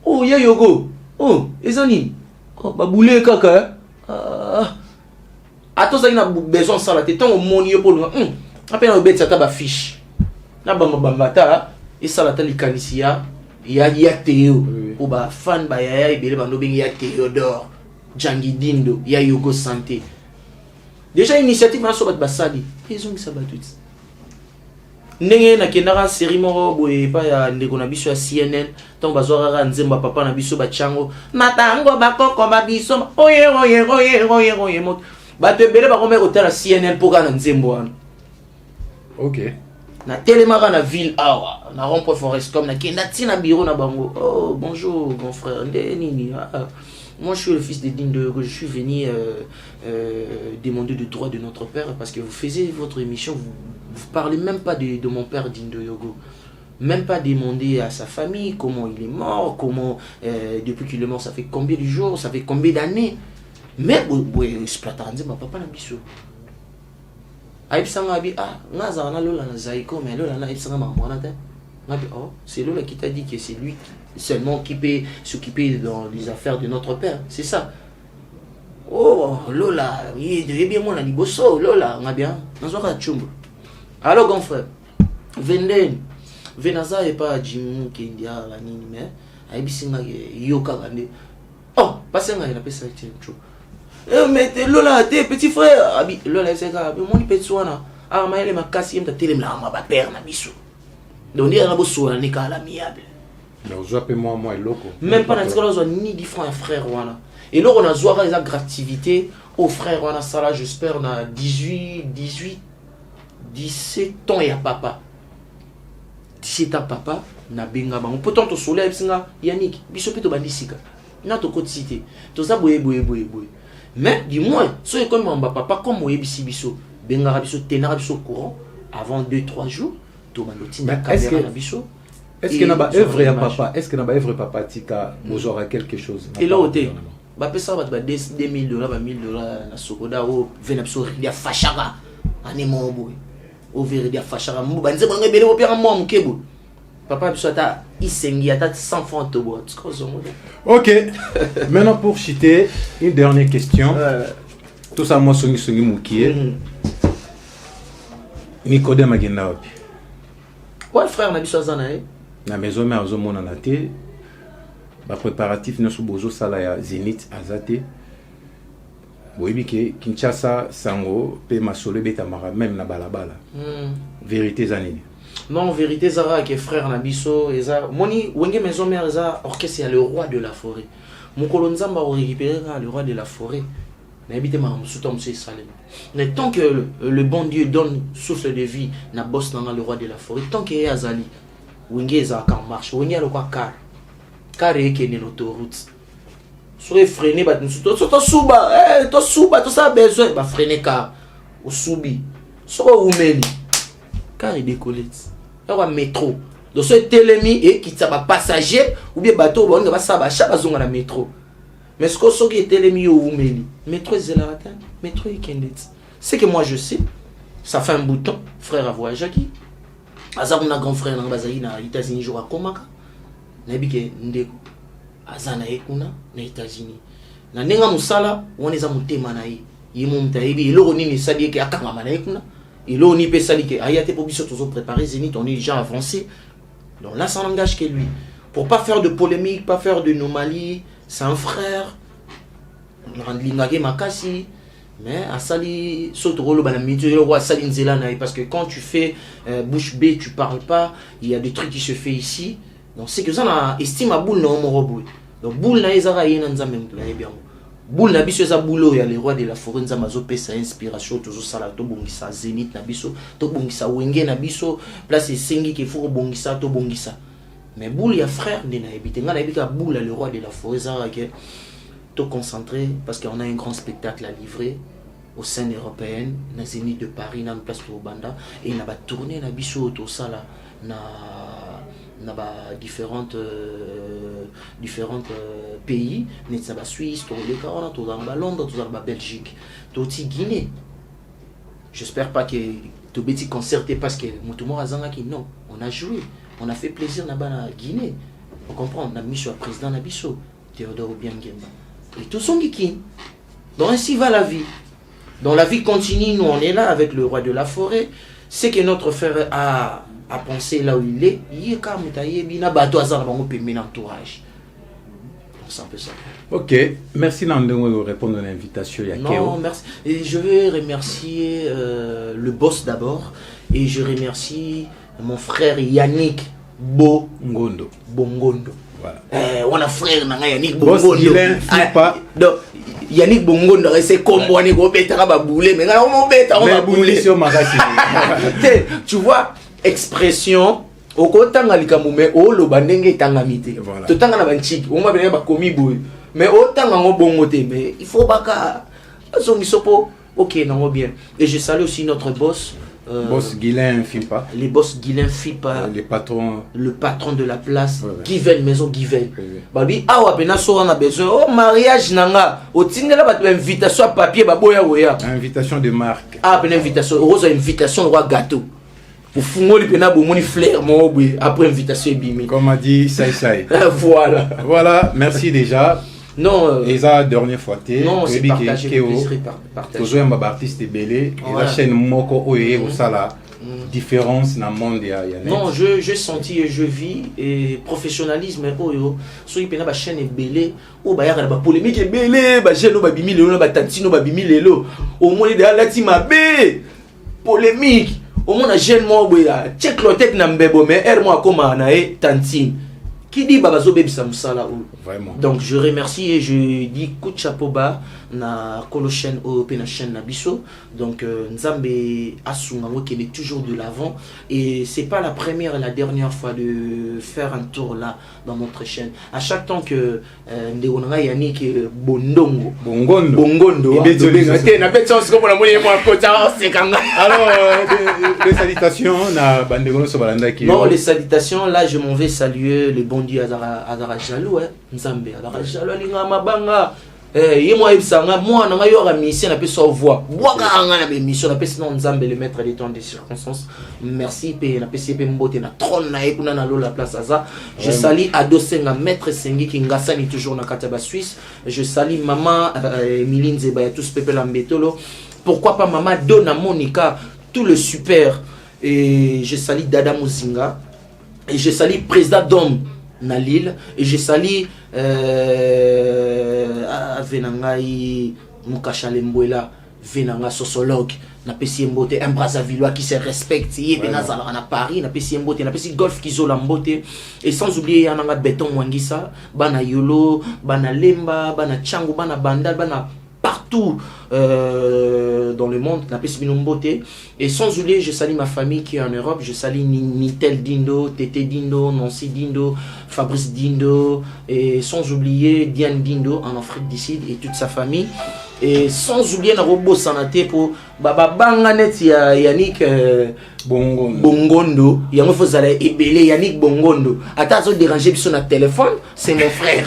Oh ya yogo. Oh ezani. Oh baboule kaka. Attends ça il a besoin de ça là. Tant au moni pour le. Après on bet ça ta fiche. Na bamba ta et ça la ta likanisia. Ya Théo ou ba fan ba ya ibele ba no bengi ya Théodore Djangi Dindo ya Yogo Santé. Déjà initiative na so bat basali ils ont ça batut ndenge na kenara série moko boye pa ya ndeko na biso ya CNN tant bazora ra nzemba papa na biso ba chango matango bakoko ba biso oye mo ba te bele ba komera hôtel à CNN pour na nzembo wana. OK. Na télémara na ville awa na rond-point forest comme na kenda tina bureau na bango. Oh bonjour mon frère nini moi je suis le fils de Dindo, je suis venu demander le droit de notre père parce que vous faisiez votre émission, vous parlez même pas de mon père Dindo Yogo, même pas demander à sa famille comment il est mort, comment depuis qu'il est mort ça fait combien de jours, ça fait combien d'années, mais ma papa n'a biso Aïbsanga abi ngaza na lola na zaiko mais lola na Aïbsanga mamona te. Ngabi c'est Lola qui t'a dit que c'est lui seulement qui peut s'occuper dans les affaires de notre père, c'est ça. Oh Lola, il est bien mon ani bosso Lola ngabia nazoka chumbu. Alors grand frère, Venden Venaza et pas Jimu Kendia la nini mais Aïbsinga yoka gande. Oh, passez nga il a pesa chumbu. Mais Lola, tes petits frères, Lola, c'est ça, mon petit wana. Ah, mais elle m'a cassé, m'a télé, m'a ma père, na biso. Donc, il y a un beau n'est qu'à l'amiable. Donc, je vais moi, et loco. Même pas dans ce cas-là, ni différents frères, wana. Et là, on a joué la gratuité aux frères, wana, ça là, j'espère, on a 17 ans, il y a papa. 17 ans, papa, na benga, on peut tant au soleil, Yannick, biso pito bandisika. Na to côté cité. Tout ça, boye. Mais du moins, ce comme mon papa, comme moi, biso, benga biso, tenara biso courant, avant 2-3 jours, tout malotina caméra biso. Est-ce que n'a pas œuvre à papa? Est-ce que n'a pas œuvre papa tika vous aura quelque chose? Et là, côté, bah ça va $2,000, $1,000 na sokoda ou venir biso dia fachara, ane mon boy. Au verre dia fachara, mou banze bon ngebele au père moi mkebo. Papa biso ta isengi ata 100 francs to boîte. OK. Maintenant pour chiter, une dernière question. Tout ça moi songi mukie. Nicodème agenda wapi? Ouais frère na biso zana na maison mais azo mona na te. Ba préparatif na bozo sala ya Zénith azate. Boyebi ke Kinshasa sango pe masolo beta mara même na balabala. Vérité zanini. Non, vérité, Zara, qui est frère Nabiso, et ça, Moni, Wenge Maison Mère, ça, orchestre, c'est le roi de la forêt. Mon colonzamba a récupéré le roi de la forêt. N'habitez ma sous-tombe, Salem. Mais tant que le bon Dieu donne souffle de vie, na boss dans le roi de la forêt, tant qu'il y a Azali, Wenge Zaka en marche, Wenge a le quoi car est qui est une autoroute. Soyez freiné, bah, tout souba, tout ça besoin, bah, freiner car, au soubi, soit ou meni. Car il décolle. Il y a un métro. Donc, ce télémi et qui t'a passager ou bien bateau, on va savoir chaque zone à la métro. Mais ce que ce qui est télémi ou meni, métro est là, métro est kendet. C'est que moi je sais, ça fait un bout de temps, frère a voyagé qui. Azar mon grand frère dans les États-Unis, je crois comment. Nabi que ndeko. Azana ekuna na États-Unis. Na nenga musala, on est à monter manaï. Il monte à Ebi, il est ni sali que akanga manaï kuna. Il a ni pesali que ayate pour biso toujours préparé Zénith, on est déjà avancé. Donc là ça n'engage que lui. Pour pas faire de polémique, pas faire de anomalie, c'est un frère. Lingage makasi. Mais à Sali, parce que quand tu fais bouche bée, tu parles pas, il y a des trucs qui se font ici. Donc c'est que ça, on estime à boule, non, mon robot. Donc boule, na ezara, y en a même bien. boule na biso eza boulot ya le roi de la forêt nza mazo pesa inspiration toujours sala to bongisa zénith na biso to bongisa wenge na biso place esengi ke faut bongisa to bongisa mais boule ya frère ndena ebité nga na ebika boule le roi de la forêt za ke to concentré parce qu'on a un grand spectacle à livrer au sein européenne na zénith de Paris na place pour banda et na ba tourner na biso to sala na ba différentes pays net ça ba Suisse to le Canada to dans Londres to dans Belgique to ti Guinée. J'espère pas que to beti concerté parce que mutumo azanga ki non, on a joué, on a fait plaisir na ba na Guinée. On comprend, on a mis sur le président na biso Théodore Obiang-Nguema. Et tout son qui donc ainsi va la vie. Donc la vie continue, nous on est là avec le roi de la forêt. C'est que notre frère a pensé là où il est. Il est comme Taïebina Bato Azar Bango Pémin entourage. C'est un peu ça. Ok, merci Nandongo de répondre à l'invitation. Non, merci. Et je vais remercier le boss d'abord. Et je remercie mon frère Yannick Bongondo. Voilà. On a frère Yannick Bongondo. Boss Guilain Fipa. Yannick Bongondo c'est comme on est go bêta ba bouler mais là on bêta on va bouler sur tu vois expression au kotanga likamumé o lo bandenge tangamité to tanga na banchiki on va venir ba komi boy mais o tanga ngo bongoté mais il faut baka zongi sopo OK non bien et je salue aussi notre boss boss Guilain Fipa. Les boss Guilain Fipa. Le patron de la place. Ouais. Given, maison Given. Babi, awa pena so on a besoin. Oh mariage nanga. O tingela ba invitation à papier ba boya boya. Invitation de marque. Ah pena invitation. Rose invitation roi gâteau. Pour fungoli pena bo moni fleur mo boy après invitation bimi. Comme a dit Sai. Voilà. Voilà, merci déjà. Non, et ça dernière fois non, c'est partagé, toujours un artiste belé et la chaîne moko oye au sala différence dans le monde ya non je senti et je vis et professionnalisme oyo so ipena ba chaîne belé o ba yaka ba polémique belé ba jeune ba bimi lelo ba tantino ba bimi lelo au moins de la tima bé polémique au moins jeune mo boya check lo tête na mbebo mais er mo akoma na e tantine qui dit babazo bebisa musala ou vraiment. Donc je remercie et je dis coup de chapeau bas na kolo chaîne au na chaîne na biso. Donc Nzambe asunga qui est toujours de l'avant et c'est pas la première et la dernière fois de faire un tour là dans notre chaîne. À chaque temps que ndewonanga Yannick Bongondo na petchance comme la moyenne moi kota sekanga. Alors les salutations na bandegono so balanda ki. Non, les salutations là je m'en vais saluer le bon Dieu Adara Jalou Nzambe Adara Jalou linga mabanga moi ibsanga moi na yo mission na peso voix waka nga na mission na peso Nzambe le maître des temps des circonstances merci pe na PCP mbote na trône na ekuna na la place aza je salue Adosenga maître Sengi Kingasani toujours na Kataba Suisse je salue maman Emilie Nzeba ya tous peuple Mbetolo pourquoi pas maman Dona Monica tout le super et je salue Dada Muzinga et je salue président d'homme na Lille et je salue Venangai Mukashale Mbwela Venanga sociologue na pesi mbote un Brazzavillois qui se respecte il est na Paris na pesi mbote na pesi golf kizola mbote et sans oublier yananga Béton Mwangisa bana Yolo bana Lemba bana Changu bana Bandal bana partout dans le monde, et sans oublier, je salue ma famille qui est en Europe, je salue Nitel Dindo, Tété Dindo, Nancy Dindo, Fabrice Dindo, et sans oublier Diane Dindo en Afrique du Sud et toute sa famille, et sans oublier Narobo Sanate pour Baba Banganet Yannick Bongondo, Yannick Fozale Ebele Yannick Bongondo, attends, déranger sur notre téléphone, c'est mon frère.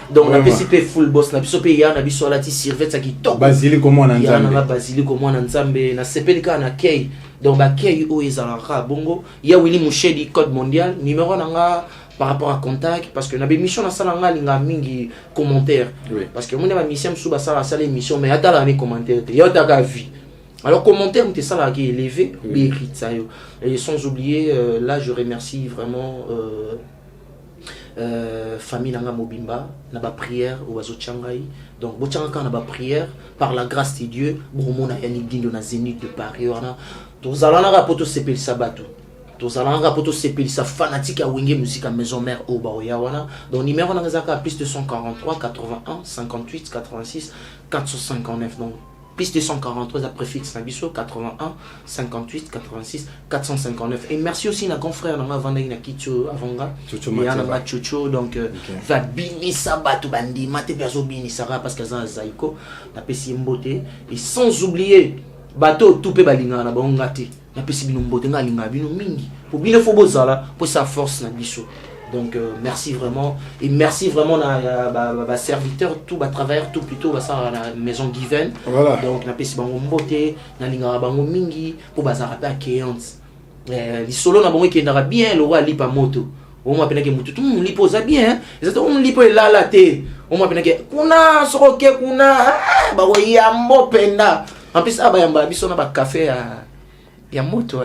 Donc la PCP full boss na biso pe ya na biso la ti servette ça qui top Basile comment on ya na Basile comment on Nzambe na sepelika na kei donc ba kei o ezalaka bongo ya Willy Mouchedi code mondial numéro nanga par rapport à contact parce que na be mission na sala nga linga mingi commentaire parce que mon na mission sous ba sala émission mais ata la ni commentaire ya ta ka vie alors commentaire on te sala qui élevé écrit ça et sans oublier là je remercie vraiment famille nanga mobimba na ba prière ou azo changai donc bo changa na ba prière par la grâce de Dieu bomona Yannick Dindo na Zénith de Paris wana to zalana rapoto sepel sabato tous allons rapporter ces pays ça fanatique à Wenge musique à maison mère au Baoyawana. Donc numéro on a plus de 143 81 58 86 459 donc plus de 143 à préfixe Nabiso 81 58 86 459 et merci aussi à confrère dans Vanda na Kicho Avanga et à Chucho donc va bini sabatu bandi mate perso bini sara parce que ça zaiko na pesi mbote et sans oublier bateau tout pe balinga na bongati na pesi bino mbote nga linga bino mingi pour bino fo bozala pour sa force na biso. Donc merci vraiment et merci vraiment à serviteur tout à travers tout plutôt à la maison Given. Voilà. Donc na pesi bango mbote na linga bango mingi pour bazara pa kéance. Les solo na bango qui ndara bien le roi lipa moto. On m'appelle que mutu tout lipo za bien. Exactement on lipo la la te. On m'appelle que kuna soroke kuna ba ya mbopenda. En plus abayamba biso na ba café ya moto.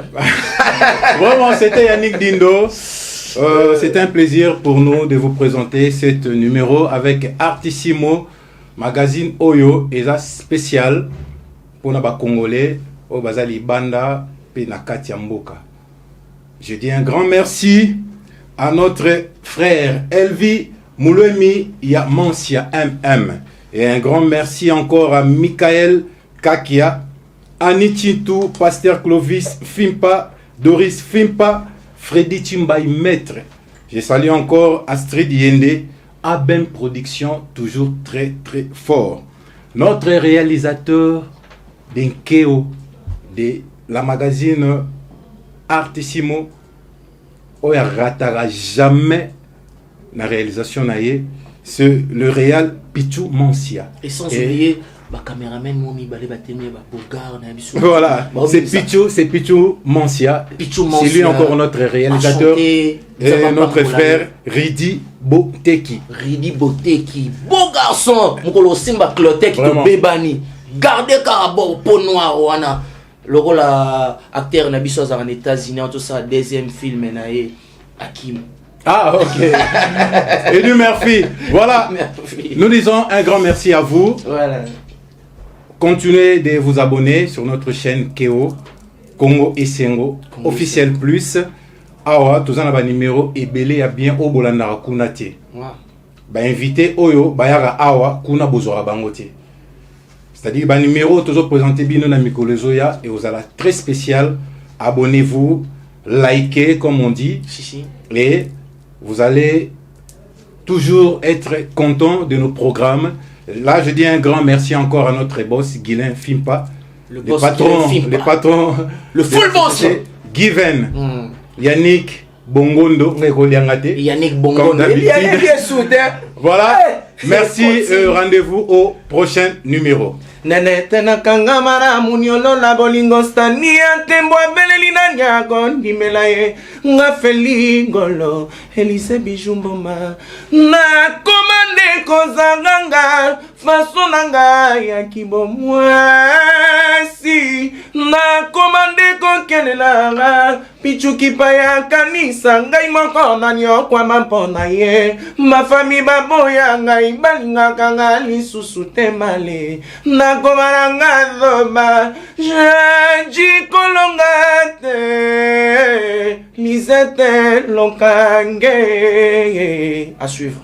Vraiment c'était Yannick Dindo. C'est un plaisir pour nous de vous présenter ce numéro avec Artissimo magazine Oyo et ça spécial pour les Congolais au Bazali Banda et na Katia Mboka. Je dis un grand merci à notre frère Elvi Moulemi Yamansia MM et un grand merci encore à Michael Kakia, Annie Tintou, Pasteur Clovis Fimpa, Doris Fimpa, Freddy Chimbaï Maître. Je salue encore Astrid Yende, Abem Production, toujours très très fort. Notre réalisateur d'Inkeo, de la magazine Artissimo, il ne ratera jamais la réalisation, c'est le réal Pichou Mansia. Et sans oublier, caméraman Momi Balé Batemi, Bogar, voilà, c'est Pichou Mansia. C'est lui encore notre réalisateur. Et notre frère Ridi Boteki. Ridi Boteki, beau garçon. Mokolo Simba Clotek de Bebani. Gardez Carabo Peau Noire Wana. Le rôle acteur Nabiso en États-Unis, tout ça, deuxième film Hakim. Ah, ok. Et du Murphy. Voilà. Nous disons un grand merci à vous. Voilà. Continuez de vous abonner sur notre chaîne Keo, Congo et Sengo, officiel plus. Awa, tous en avez numéro et belé a bien au Bolanda Kunati. Bah invité Oyo, Bayara Awa, Kuna Bozora Bangote. C'est-à-dire, bah numéro, toujours présenté bien dans Mikolozoya et aux ala très spécial. Abonnez-vous, likez, comme on dit. Et vous allez toujours être content de nos programmes. Là, je dis un grand merci encore à notre boss, Guilain Fimpa. Le patron, le full boss. Given, Yannick Bongondo, Yannick Bongondo. Voilà, merci, rendez-vous au prochain numéro. Nanete na kangamara muniolo la bolingo stania tembo beleli na nyago ndimela ye nga feli ngolo Elise Bijumboma na komande kozanganga faso nanga ya kibomwasi na komande kokelela pichu kipaya kanisa ngai moko na nyokwa mampona ye mafami baboya ngai balinga kanga lisusu temale na komaranga zoba jaji kolongate Lisette Lokange à suivre.